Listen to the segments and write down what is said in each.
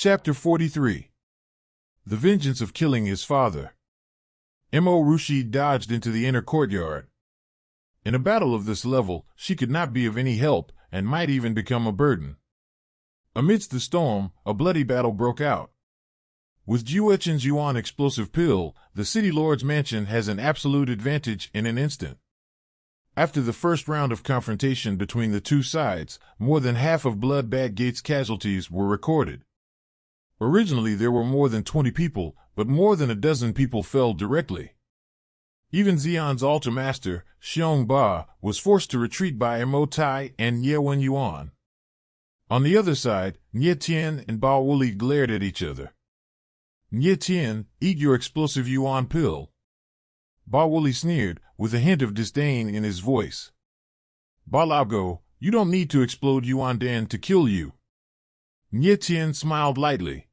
Chapter 43. The Vengeance of Killing His Father. Mo Rushi dodged into the inner courtyard. In a battle of this level, she could not be of any help, and might even become a burden. Amidst the storm, a bloody battle broke out. With Juechen's Yuan explosive pill, the City Lord's mansion has an absolute advantage in an instant. After the first round of confrontation between the two sides, more than half of Bloodbag Gate's casualties were recorded. Originally there were more than 20 people, but more than a dozen people fell directly. Even Xion's Altar Master, Xiong Ba, was forced to retreat by Mo Tai and Nye Wen Yuan. On the other side, Nye Tian and Bao Wuli glared at each other. Nye Tian, eat your explosive Yuan pill. Bao Wuli sneered, with a hint of disdain in his voice. Ba Lao Go, you don't need to explode Yuan Dan to kill you. Nye Tian smiled lightly.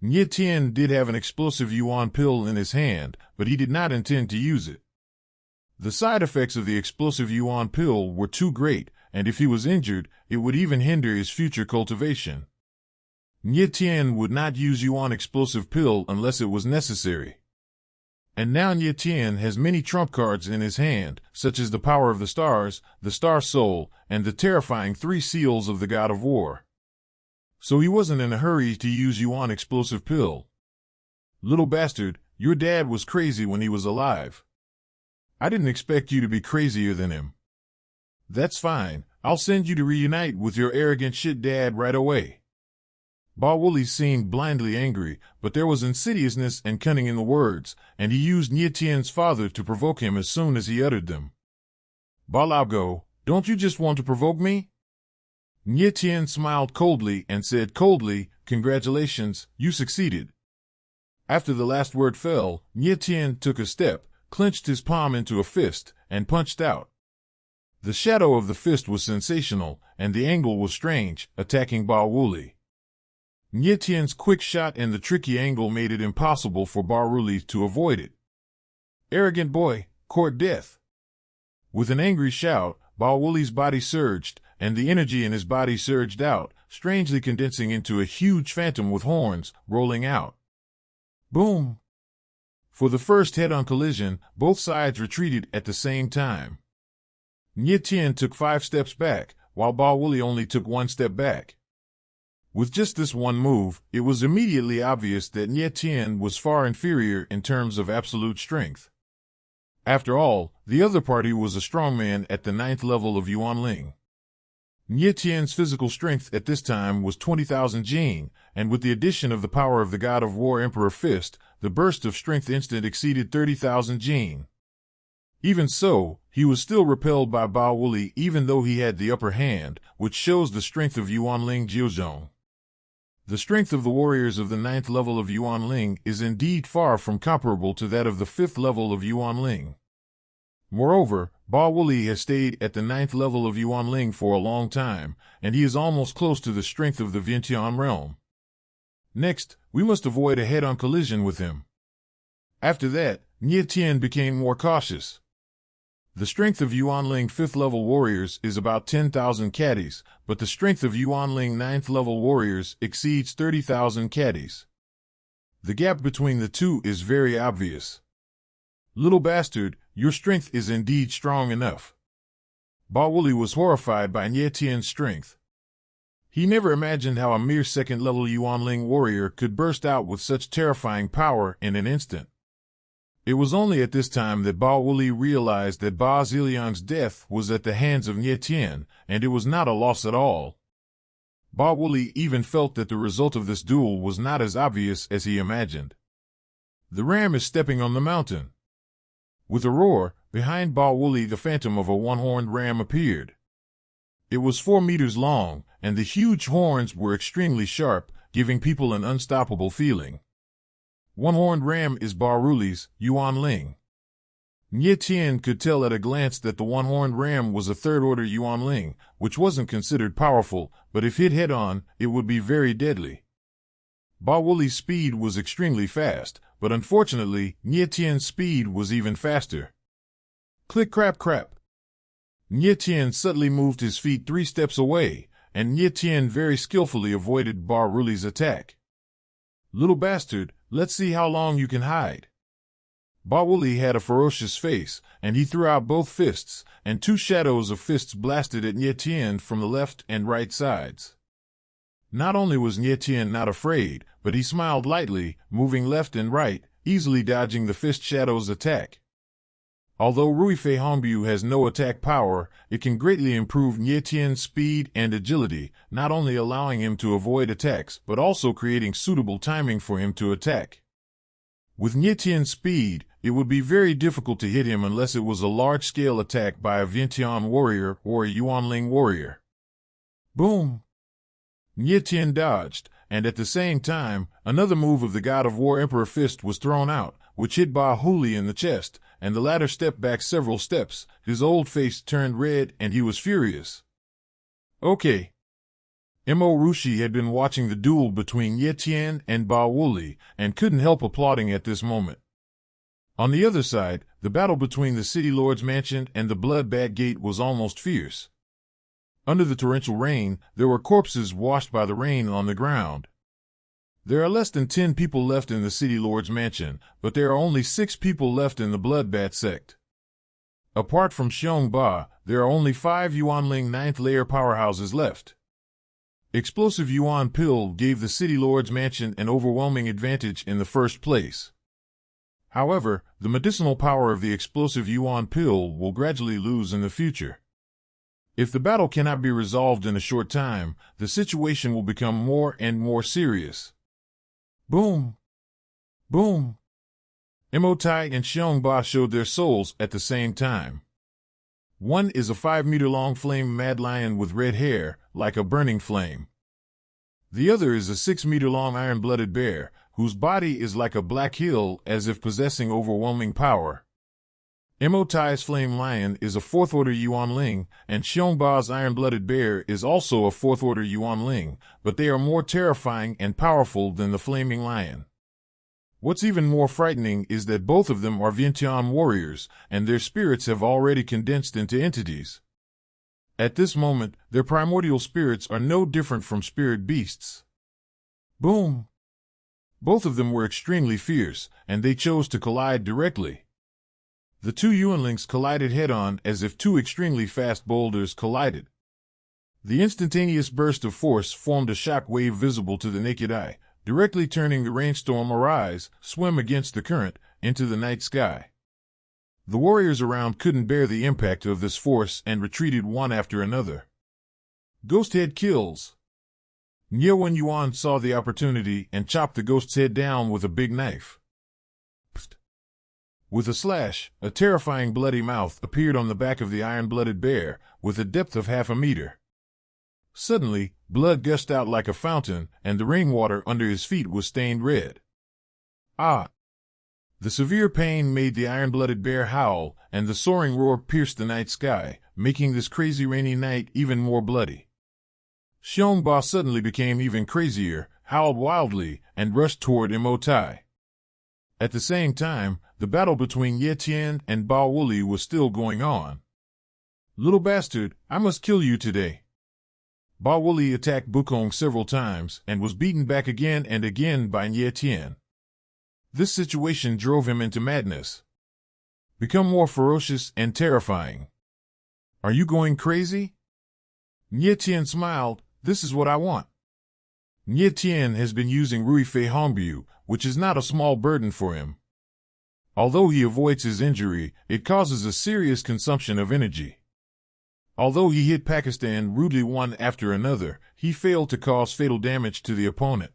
Nye Tian did have an explosive Yuan pill in his hand, but he did not intend to use it. The side effects of the explosive Yuan pill were too great, and if he was injured, it would even hinder his future cultivation. Nye Tian would not use Yuan explosive pill unless it was necessary. And now Nye Tian has many trump cards in his hand, such as the power of the stars, the star soul, and the terrifying 3 seals of the god of war. So he wasn't in a hurry to use Yuan explosive pill. Little bastard, your dad was crazy when he was alive. I didn't expect you to be crazier than him. That's fine, I'll send you to reunite with your arrogant shit dad right away. Ba Wuli seemed blindly angry, but there was insidiousness and cunning in the words, and he used Nye Tian's father to provoke him as soon as he uttered them. Ba Lao Go, don't you just want to provoke me? Nye Tian smiled coldly and said coldly, congratulations, you succeeded. After the last word fell, Nye Tian took a step, clenched his palm into a fist, and punched out. The shadow of the fist was sensational, and the angle was strange, attacking Ba Wuli. Nye Tian's quick shot and the tricky angle made it impossible for Ba Wuli to avoid it. Arrogant boy, court death. With an angry shout, Ba Wuli's body surged, and the energy in his body surged out, strangely condensing into a huge phantom with horns, rolling out. Boom! For the first head-on collision, both sides retreated at the same time. Nye Tian took 5 steps back, while Ba Wuli only took 1 step back. With just this one move, it was immediately obvious that Nye Tian was far inferior in terms of absolute strength. After all, the other party was a strongman at the 9th level of Yuanling. Nye Tian's physical strength at this time was 20,000 Jin, and with the addition of the power of the God of War Emperor Fist, the burst of strength instant exceeded 30,000 Jin. Even so, he was still repelled by Ba Wuli even though he had the upper hand, which shows the strength of Yuanling Jiuzhong. The strength of the warriors of the 9th level of Yuanling is indeed far from comparable to that of the 5th level of Yuanling. Moreover, Ba Wuli has stayed at the 9th level of Yuanling for a long time, and he is almost close to the strength of the Vientiane realm. Next, we must avoid a head-on collision with him. After that, Nye Tian became more cautious. The strength of Yuanling 5th level warriors is about 10,000 caddies, but the strength of Yuanling 9th level warriors exceeds 30,000 caddies. The gap between the two is very obvious. Little bastard, your strength is indeed strong enough. Ba Wuli was horrified by Nye Tian's strength. He never imagined how a mere 2nd level Yuanling warrior could burst out with such terrifying power in an instant. It was only at this time that Ba Wuli realized that Ba Zilion's death was at the hands of Nye Tian, and it was not a loss at all. Ba Wuli even felt that the result of this duel was not as obvious as he imagined. The ram is stepping on the mountain. With a roar, behind Ba Wuli the phantom of a one-horned ram appeared. It was 4 meters long, and the huge horns were extremely sharp, giving people an unstoppable feeling. One-horned ram is Ba Wuli's Yuanling. Nye Tian could tell at a glance that the one-horned ram was a 3rd-order Yuanling, which wasn't considered powerful, but if hit head-on, it would be very deadly. Ba Wuli's speed was extremely fast, but unfortunately, Nye Tian's speed was even faster. Click crap crap. Nye Tian subtly moved his feet 3 steps away, and Nie Tien very skillfully avoided Ba Ruli's attack. "Little bastard, let's see how long you can hide." Ba Wuli had a ferocious face, and he threw out both fists, and two shadows of fists blasted at Nie Tien from the left and right sides. Not only was Nie Tien not afraid, but he smiled lightly, moving left and right, easily dodging the fist shadow's attack. Although Ruifei Hongbu has no attack power, it can greatly improve Nie Tien's speed and agility, not only allowing him to avoid attacks, but also creating suitable timing for him to attack. With Nie Tien's speed, it would be very difficult to hit him unless it was a large-scale attack by a Vientiane warrior or a Yuanling warrior. Boom! Nie Tien dodged, and at the same time, another move of the God of War Emperor Fist was thrown out, which hit Ba Huli in the chest, and the latter stepped back several steps. His old face turned red and he was furious. Okay. Mo Rushi had been watching the duel between Nie Tien and Ba Wuli, and couldn't help applauding at this moment. On the other side, the battle between the City Lord's Mansion and the Blood Bat Gate was almost fierce. Under the torrential rain, there were corpses washed by the rain on the ground. There are less than 10 people left in the City Lord's Mansion, but there are only 6 people left in the Bloodbat sect. Apart from Xiong Ba, there are only 5 Yuanling 9th layer powerhouses left. Explosive Yuan Pill gave the City Lord's Mansion an overwhelming advantage in the first place. However, the medicinal power of the explosive Yuan Pill will gradually lose in the future. If the battle cannot be resolved in a short time, the situation will become more and more serious. Boom! Boom! Mo Tai and Xiong Ba showed their souls at the same time. One is a 5-meter-long flame mad lion with red hair, like a burning flame. The other is a 6-meter-long iron-blooded bear, whose body is like a black hill as if possessing overwhelming power. Mo Tai's flame lion is a 4th-order Yuanling, and Xiong Ba's iron-blooded bear is also a 4th-order Yuanling, but they are more terrifying and powerful than the flaming lion. What's even more frightening is that both of them are Vientiane warriors, and their spirits have already condensed into entities. At this moment, their primordial spirits are no different from spirit beasts. Boom! Both of them were extremely fierce, and they chose to collide directly. The two Yuanlings collided head-on as if two extremely fast boulders collided. The instantaneous burst of force formed a shock wave visible to the naked eye, directly turning the rainstorm arise, swim against the current, into the night sky. The warriors around couldn't bear the impact of this force and retreated one after another. Ghost head kills. Nie Wen Yuan saw the opportunity and chopped the ghost's head down with a big knife. Psst. With a slash, a terrifying bloody mouth appeared on the back of the iron-blooded bear, with a depth of half a meter. Suddenly, blood gushed out like a fountain, and the rainwater under his feet was stained red. Ah! The severe pain made the iron-blooded bear howl, and the soaring roar pierced the night sky, making this crazy rainy night even more bloody. Xiong Ba suddenly became even crazier, howled wildly, and rushed toward Mo Tai. At the same time, the battle between Nie Tien and Ba Wuli was still going on. "Little bastard, I must kill you today." Ba Wuli attacked Bukong several times and was beaten back again and again by Nie Tien. This situation drove him into madness. Become more ferocious and terrifying. Are you going crazy? Nie Tien smiled. This is what I want. Nie Tien has been using Ruifei Hongbu, which is not a small burden for him. Although he avoids his injury, it causes a serious consumption of energy. Although he hit Pakistan rudely one after another, he failed to cause fatal damage to the opponent.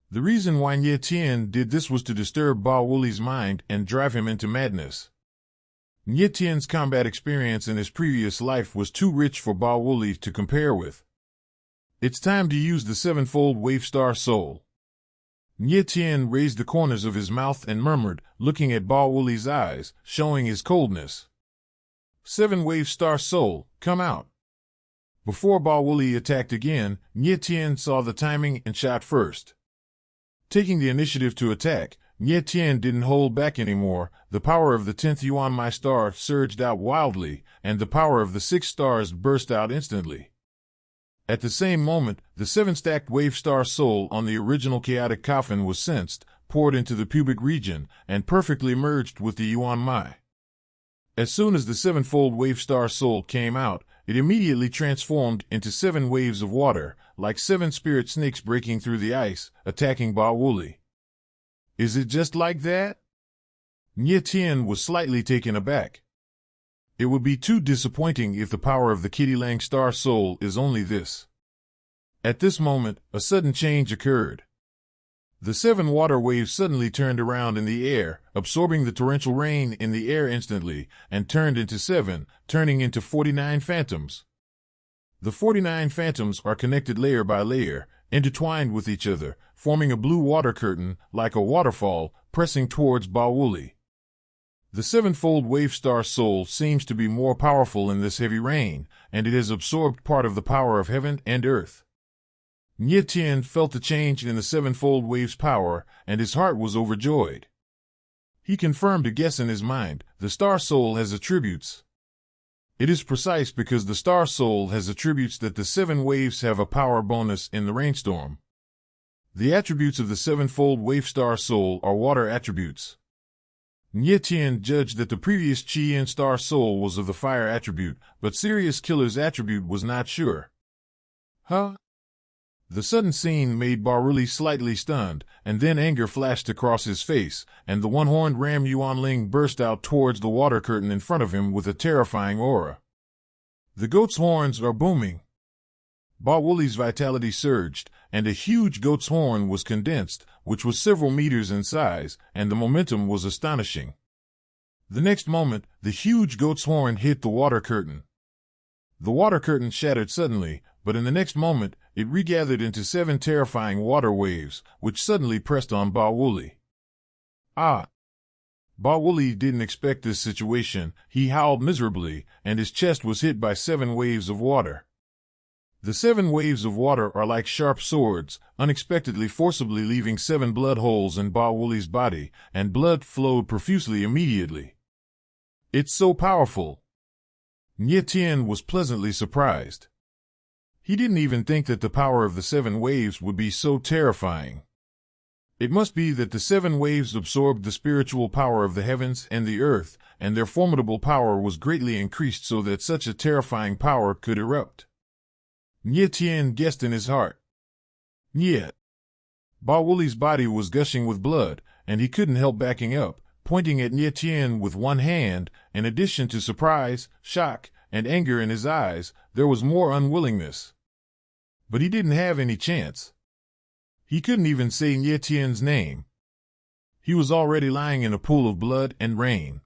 The reason why Nie Tien did this was to disturb Ba Wuli's mind and drive him into madness. Nie Tien's combat experience in his previous life was too rich for Ba Wuli to compare with. It's time to use the sevenfold Wave Star Soul. Nie Tien raised the corners of his mouth and murmured, looking at Ba Wuli's eyes, showing his coldness. 7 Wave Star Soul, come out. Before Ba Wuli attacked again, Nie Tien saw the timing and shot first. Taking the initiative to attack, Nie Tien didn't hold back anymore. The power of the 10th Yuan My Star surged out wildly, and the power of the 6 stars burst out instantly. At the same moment, the seven-stacked wave-star soul on the original chaotic coffin was sensed, poured into the pubic region, and perfectly merged with the Yuan Mai. As soon as the sevenfold wave-star soul came out, it immediately transformed into 7 waves of water, like 7 spirit snakes breaking through the ice, attacking Ba Wuli. Is it just like that? Nye Tian was slightly taken aback. It would be too disappointing if the power of the Kitty Lang star soul is only this. At this moment, a sudden change occurred. The 7 water waves suddenly turned around in the air, absorbing the torrential rain in the air instantly, and turned into 7, turning into 49 phantoms. The 49 phantoms are connected layer by layer, intertwined with each other, forming a blue water curtain, like a waterfall, pressing towards Ba Wuli. The sevenfold wave-star soul seems to be more powerful in this heavy rain, and it has absorbed part of the power of heaven and earth. Nye Tian felt the change in the sevenfold wave's power, and his heart was overjoyed. He confirmed a guess in his mind: the star soul has attributes. It is precise because the star soul has attributes that the 7 waves have a power bonus in the rainstorm. The attributes of the sevenfold wave-star soul are water attributes. Nye Tian judged that the previous Qi-Yin star soul was of the fire attribute, but Sirius Killer's attribute was not sure. Huh? The sudden scene made Ba Wuli slightly stunned, and then anger flashed across his face, and the one-horned ram Yuanling burst out towards the water curtain in front of him with a terrifying aura. The goat's horns are booming. Ba Wuli's vitality surged, and a huge goat's horn was condensed, which was several meters in size, and the momentum was astonishing. The next moment, the huge goat's horn hit the water curtain. The water curtain shattered suddenly, but in the next moment, it regathered into 7 terrifying water waves, which suddenly pressed on Ba Wuli. Ah! Ba Wuli didn't expect this situation. He howled miserably, and his chest was hit by 7 waves of water. The 7 waves of water are like sharp swords, unexpectedly forcibly leaving 7 blood holes in Ba Wuli's body, and blood flowed profusely immediately. It's so powerful. Nye Tian was pleasantly surprised. He didn't even think that the power of the 7 waves would be so terrifying. It must be that the 7 waves absorbed the spiritual power of the heavens and the earth, and their formidable power was greatly increased so that such a terrifying power could erupt. Nye Tian guessed in his heart. Yet, Ba Wuli's body was gushing with blood, and he couldn't help backing up, pointing at Nye Tian with one hand. In addition to surprise, shock, and anger in his eyes, there was more unwillingness. But he didn't have any chance. He couldn't even say Nye Tian's name. He was already lying in a pool of blood and rain.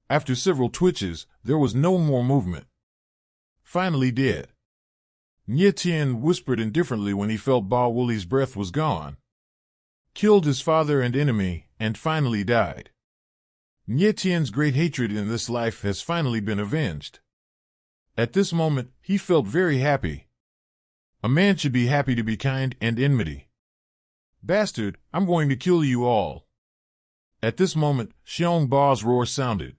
After several twitches, there was no more movement. Finally dead. Nye Tian whispered indifferently when he felt Ba Wuli's breath was gone. Killed his father and enemy, and finally died. Nye Tian's great hatred in this life has finally been avenged. At this moment, he felt very happy. A man should be happy to be kind and enmity. Bastard, I'm going to kill you all. At this moment, Xiong Ba's roar sounded.